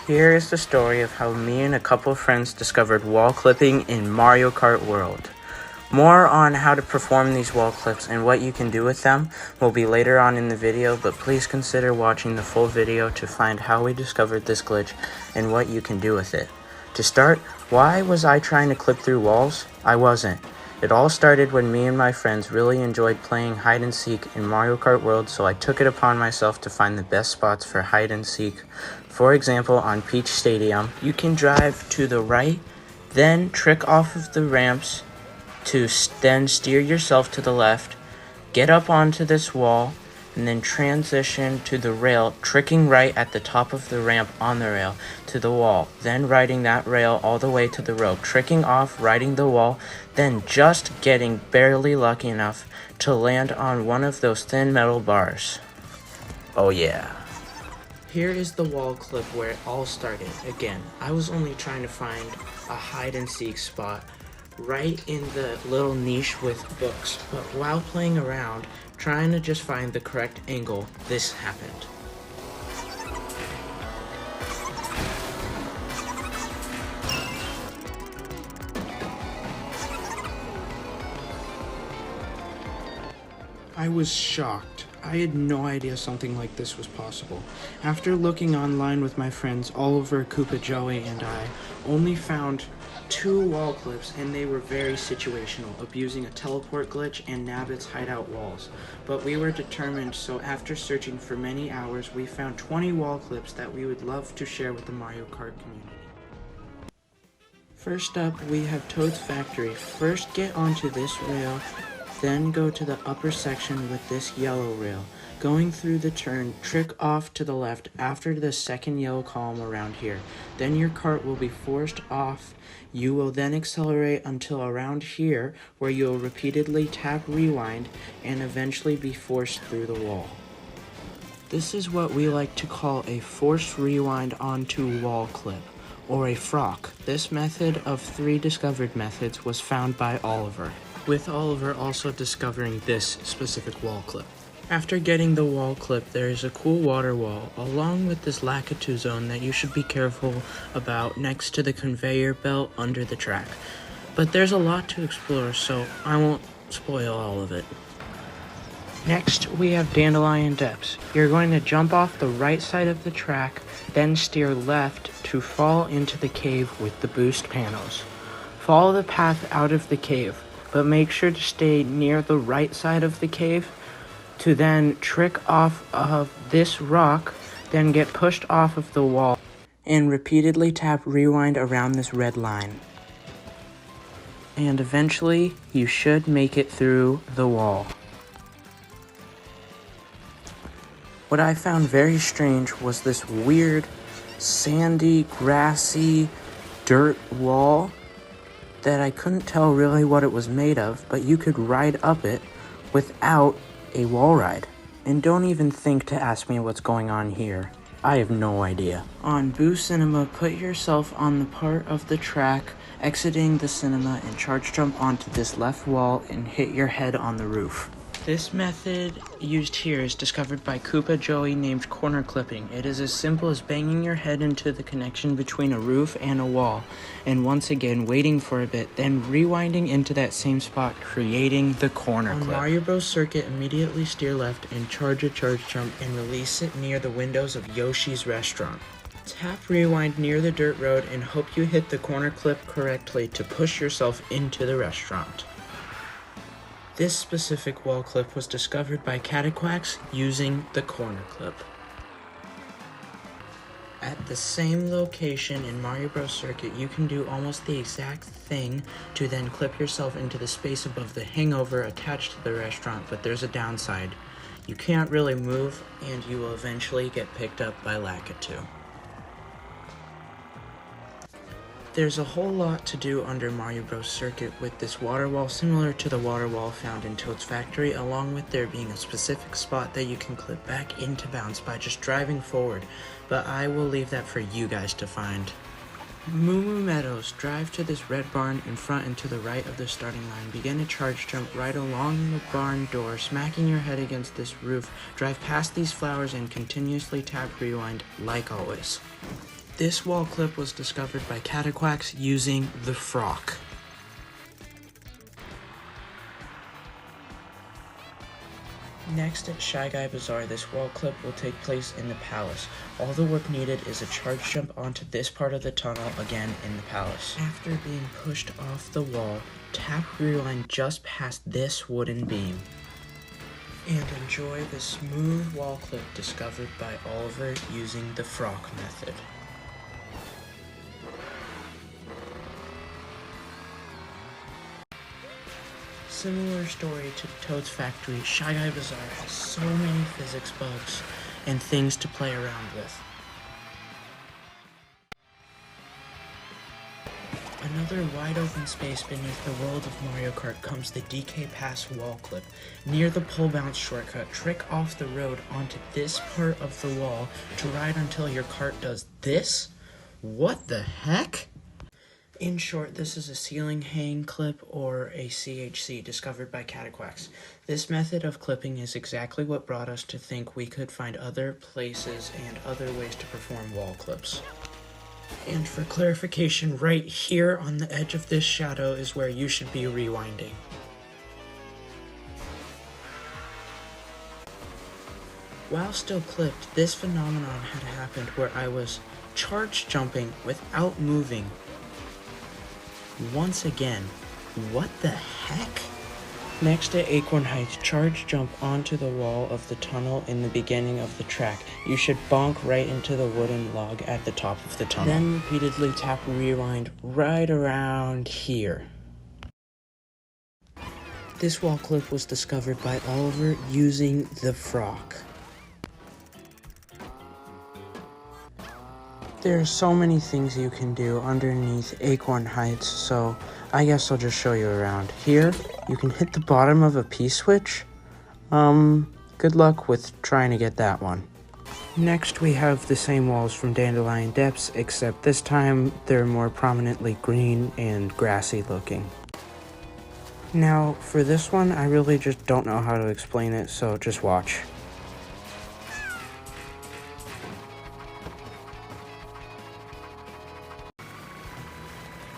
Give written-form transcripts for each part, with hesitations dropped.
Here is the story of how me and a couple of friends discovered wall clipping in Mario Kart World. More on how to perform these wall clips and what you can do with them will be later on in the video, but please consider watching the full video to find how we discovered this glitch and what you can do with it. To start, why was I trying to clip through walls? I wasn't. It all started when me and my friends really enjoyed playing hide and seek in Mario Kart World, so I took it upon myself to find the best spots for hide and seek. For example, on Peach Stadium, you can drive to the right, then trick off of the ramps to then steer yourself to the left, get up onto this wall, and then transition to the rail, tricking right at the top of the ramp on the rail to the wall, then riding that rail all the way to the rope, tricking off, riding the wall, then just getting barely lucky enough to land on one of those thin metal bars. Oh yeah. Here is the wall clip where it all started. Again, I was only trying to find a hide and seek spot right in the little niche with books, but while playing around, trying to just find the correct angle, this happened. I was shocked. I had no idea something like this was possible. After looking online with my friends Oliver, Koopa, Joey, and I only found 2 wall clips, and they were very situational, abusing a teleport glitch and Nabbit's hideout walls. But we were determined, so after searching for many hours, we found 20 wall clips that we would love to share with the Mario Kart community. First up, we have Toad's Factory. First get onto this rail, then go to the upper section with this yellow rail. Going through the turn, trick off to the left after the second yellow column around here. Then your cart will be forced off. You will then accelerate until around here, where you will repeatedly tap rewind and eventually be forced through the wall. This is what we like to call a forced rewind onto wall clip, or a frock. This method of 3 discovered methods was found by Oliver, with Oliver also discovering this specific wall clip. After getting the wall clip, there is a cool water wall, along with this Lakitu zone that you should be careful about next to the conveyor belt under the track. But there's a lot to explore, so I won't spoil all of it. Next, we have Dandelion Depths. You're going to jump off the right side of the track, then steer left to fall into the cave with the boost panels. Follow the path out of the cave, but make sure to stay near the right side of the cave to then trick off of this rock, then get pushed off of the wall, and repeatedly tap rewind around this red line. And eventually, you should make it through the wall. What I found very strange was this weird, sandy, grassy, dirt wall that I couldn't tell really what it was made of, but you could ride up it without a wall ride. And don't even think to ask me what's going on here. I have no idea. On Boo Cinema, put yourself on the part of the track exiting the cinema and charge jump onto this left wall and hit your head on the roof. This method used here is discovered by Koopa Joey named corner clipping. It is as simple as banging your head into the connection between a roof and a wall, and once again waiting for a bit, then rewinding into that same spot, creating the corner clip. On Mario Bros. Circuit, immediately steer left and charge a charge jump and release it near the windows of Yoshi's restaurant. Tap rewind near the dirt road and hope you hit the corner clip correctly to push yourself into the restaurant. This specific wall clip was discovered by Cataquax using the corner clip. At the same location in Mario Bros. Circuit, you can do almost the exact thing to then clip yourself into the space above the hangover attached to the restaurant, but there's a downside. You can't really move, and you will eventually get picked up by Lakitu. There's a whole lot to do under Mario Bros. Circuit with this water wall, similar to the water wall found in Toad's Factory, along with there being a specific spot that you can clip back into bounds by just driving forward, but I will leave that for you guys to find. Moo Moo Meadows, drive to this red barn in front and to the right of the starting line. Begin a charge jump right along the barn door, smacking your head against this roof. Drive past these flowers and continuously tap rewind like always. This wall clip was discovered by Cataquax using the frock. Next at Shy Guy Bazar, this wall clip will take place in the palace. All the work needed is a charge jump onto this part of the tunnel again in the palace. After being pushed off the wall, tap rewind just past this wooden beam. And enjoy the smooth wall clip discovered by Oliver using the frock method. Similar story to Toad's Factory, Shy Guy Bazar has so many physics bugs and things to play around with. Another wide open space beneath the world of Mario Kart comes the DK Pass wall clip. Near the pole bounce shortcut, trick off the road onto this part of the wall to ride until your cart does this? What the heck? In short, this is a ceiling hang clip or a CHC discovered by Cataquax. This method of clipping is exactly what brought us to think we could find other places and other ways to perform wall clips. And for clarification, right here on the edge of this shadow is where you should be rewinding. While still clipped, this phenomenon had happened where I was charge jumping without moving. Once again, what the heck? Next at Acorn Heights, charge jump onto the wall of the tunnel in the beginning of the track. You should bonk right into the wooden log at the top of the tunnel. Then repeatedly tap rewind right around here. This wall clip was discovered by Oliver using the frock. There are so many things you can do underneath Acorn Heights, so I guess I'll just show you around. Here, you can hit the bottom of a P-switch. Good luck with trying to get that one. Next, we have the same walls from Dandelion Depths, except this time they're more prominently green and grassy looking. Now, for this one, I really just don't know how to explain it, so just watch.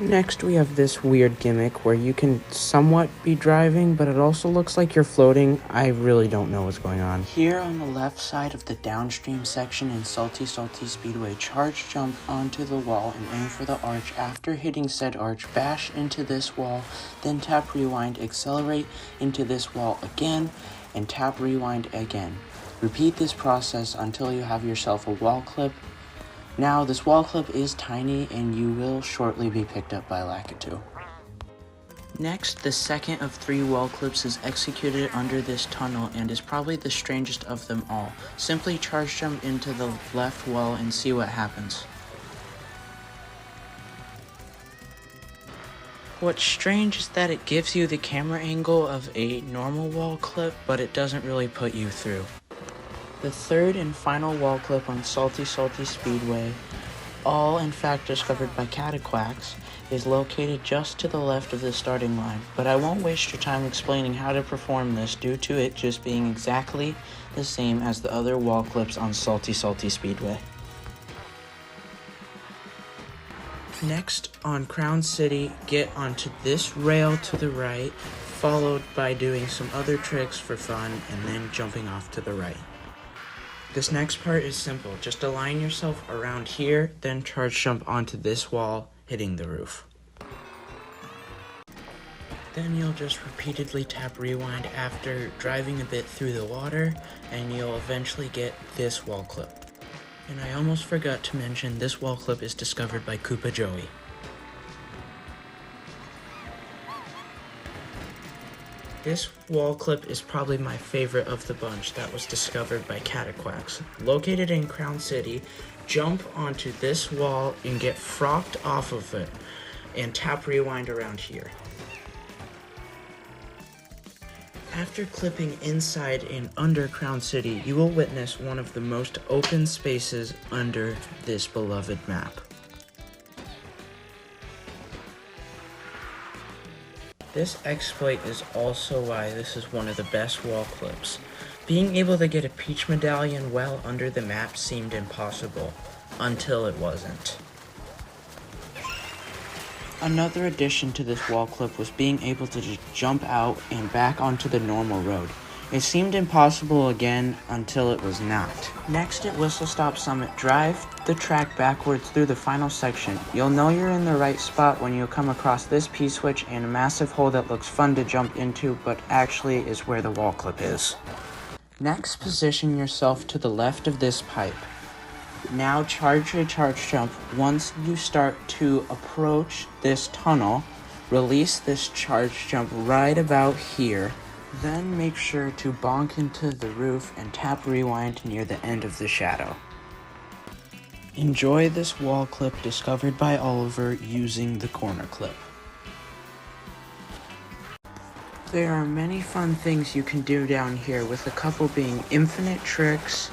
Next, we have this weird gimmick where you can somewhat be driving, but it also looks like you're floating. I really don't know what's going on. Here on the left side of the downstream section in Salty Speedway, charge jump onto the wall and aim for the arch. After hitting said arch, bash into this wall, then tap rewind, accelerate into this wall again, and tap rewind again. Repeat this process until you have yourself a wall clip. Now, this wall clip is tiny, and you will shortly be picked up by Lakitu. Next, the second of 3 wall clips is executed under this tunnel and is probably the strangest of them all. Simply charge jump into the left wall and see what happens. What's strange is that it gives you the camera angle of a normal wall clip, but it doesn't really put you through. The third and final wall clip on Salty Speedway, all in fact discovered by Cataquax, is located just to the left of the starting line, but I won't waste your time explaining how to perform this due to it just being exactly the same as the other wall clips on Salty Speedway. Next, on Crown City, get onto this rail to the right, followed by doing some other tricks for fun, and then jumping off to the right. This next part is simple. Just align yourself around here, then charge jump onto this wall, hitting the roof. Then you'll just repeatedly tap rewind after driving a bit through the water, and you'll eventually get this wall clip. And I almost forgot to mention, this wall clip is discovered by Koopa Joey. This wall clip is probably my favorite of the bunch that was discovered by Cataquax. Located in Crown City, jump onto this wall and get frocked off of it, and tap rewind around here. After clipping inside and under Crown City, you will witness one of the most open spaces under this beloved map. This exploit is also why this is one of the best wall clips. Being able to get a peach medallion well under the map seemed impossible, until it wasn't. Another addition to this wall clip was being able to just jump out and back onto the normal road. It seemed impossible again until it was not. Next at Whistle Stop Summit, drive the track backwards through the final section. You'll know you're in the right spot when you come across this P-switch and a massive hole that looks fun to jump into, but actually is where the wall clip is. Next, position yourself to the left of this pipe. Now charge a charge jump. Once you start to approach this tunnel, release this charge jump right about here. Then make sure to bonk into the roof and tap rewind near the end of the shadow. Enjoy this wall clip discovered by Oliver using the corner clip. There are many fun things you can do down here, with a couple being infinite tricks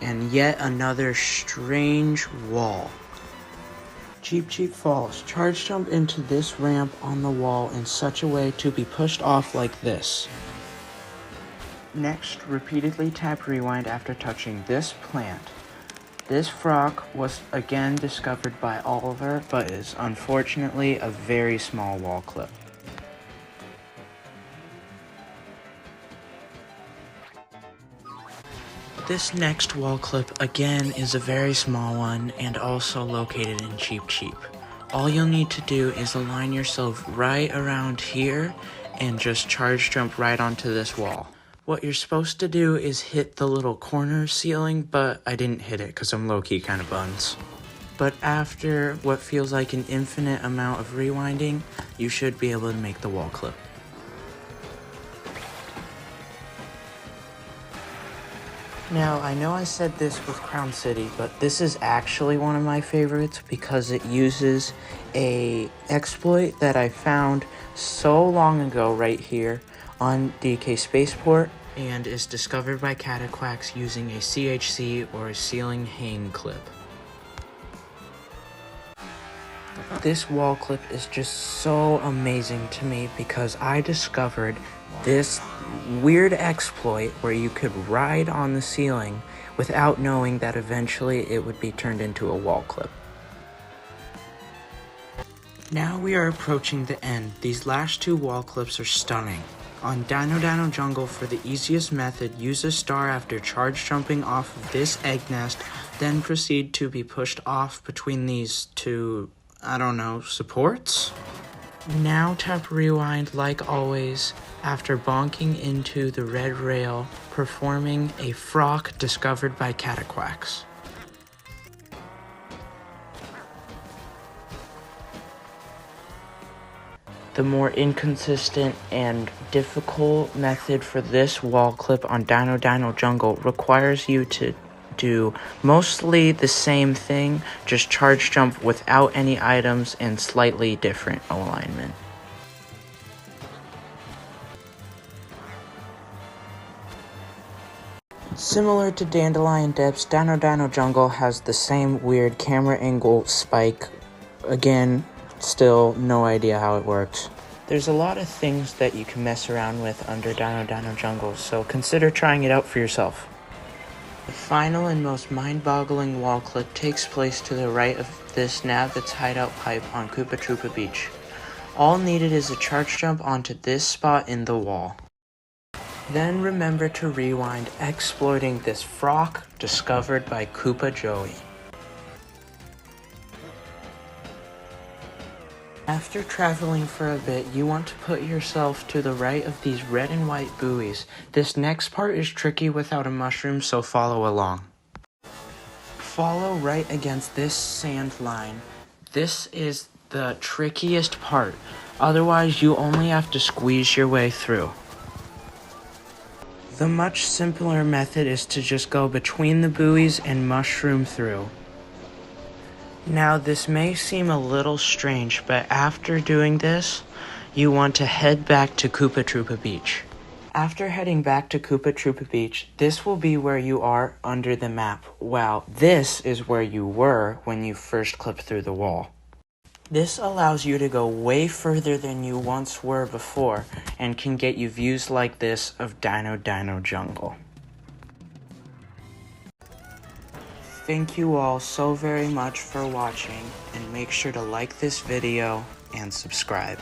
and yet another strange wall. Cheep Falls. Charge jump into this ramp on the wall in such a way to be pushed off like this. Next, repeatedly tap rewind after touching this plant. This frog was again discovered by Oliver, but is unfortunately a very small wall clip. This next wall clip again is a very small one and also located in Cheep. All you'll need to do is align yourself right around here and just charge jump right onto this wall. What you're supposed to do is hit the little corner ceiling, but I didn't hit it because I'm low-key kind of buns. But after what feels like an infinite amount of rewinding, you should be able to make the wall clip. Now, I know I said this with Crown City, but this is actually one of my favorites because it uses a exploit that I found so long ago right here on DK Spaceport and is discovered by Cataquax using a CHC or a ceiling hang clip. This wall clip is just so amazing to me because I discovered this weird exploit where you could ride on the ceiling without knowing that eventually it would be turned into a wall clip. Now we are approaching the end. These last two wall clips are stunning. On Dino Jungle, for the easiest method, use a star after charge jumping off of this egg nest, then proceed to be pushed off between these two, I don't know, supports? Now tap rewind like always after bonking into the red rail, performing a frock discovered by Cataquax. The more inconsistent and difficult method for this wall clip on Dino Jungle requires you to do mostly the same thing, just charge jump without any items and slightly different alignment. Similar to Dandelion Depths, Dino Jungle has the same weird camera angle spike. Again, still no idea how it works. There's a lot of things that you can mess around with under Dino Jungle, so consider trying it out for yourself. The final and most mind-boggling wall clip takes place to the right of this Nabbit's hideout pipe on Troopa Beach. All needed is a charge jump onto this spot in the wall. Then remember to rewind, exploiting this frock discovered by Koopa Joey. After traveling for a bit, you want to put yourself to the right of these red and white buoys. This next part is tricky without a mushroom, so follow along. Follow right against this sand line. This is the trickiest part. Otherwise, you only have to squeeze your way through. The much simpler method is to just go between the buoys and mushroom through. Now, this may seem a little strange, but after doing this, you want to head back to Troopa Beach. After heading back to Troopa Beach, this will be where you are under the map, while this is where you were when you first clipped through the wall. This allows you to go way further than you once were before and can get you views like this of Dino Jungle. Thank you all so very much for watching, and make sure to like this video and subscribe.